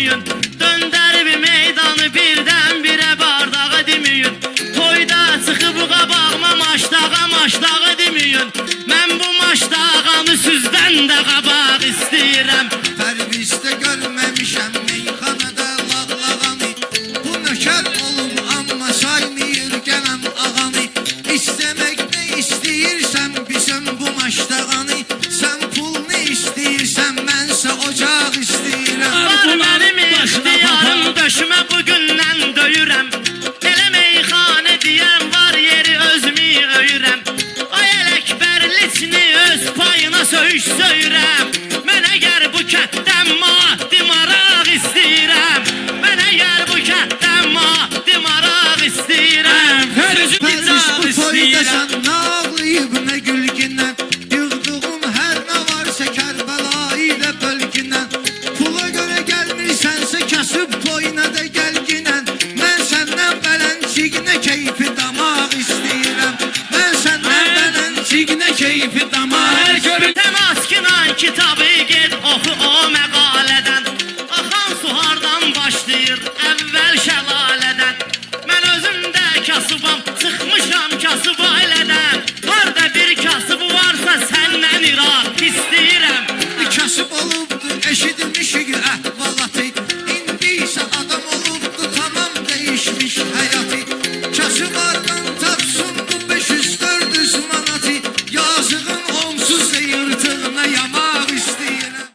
demeyin. Döndər bir meydanı birdən birə bardağa demeyin. Toyda çıxıb qabağıma maşdağa demeyin. Mən bu maşdağanı süzdən də qabaq istəyirəm. Pərvizdə görməmişəm meyxanada lağlağanı. Bu nökər olum amma saymıyır gələm ağanı. İstəmək nə istəyirsən bizim bu maşdağanı. Sən pul nə istəyirsən mənsə ocaq istəyirəm. Var mənim ixtiyarım döşümə bugündən döyürəm. Elə meyxanə deyən var yeri özümü öyürəm. Ay Ələkbərliçini öz payına söyürəm. Mən əgər bu kətdən maddi maraq istəyirəm. Mən əgər bu kətdən maddi maraq istəyirəm. Pərviz bu toyda sən nə ağlayıb nə gülgündən. Yığdığım hər nə varsa Kərbəla ilə bölgündən. Pula görə gəlmirsənsə kasıb toyuna da gəlginən. Mən səndən bələnciqnə keyfi damaq istəyirəm. Mən səndən bələnciqnə keyfi damaq istəyirəm. Təmaskinan kitabı get oxu o məqalədən. Axan su hardan başlayır əvvəl şəlalədən. Mən özümdə kasıbam, çıxmışam kasıb ailədən. Harda bir kasıb varsa səndən iraq istəyirəm. Kasıb olubdur eşidim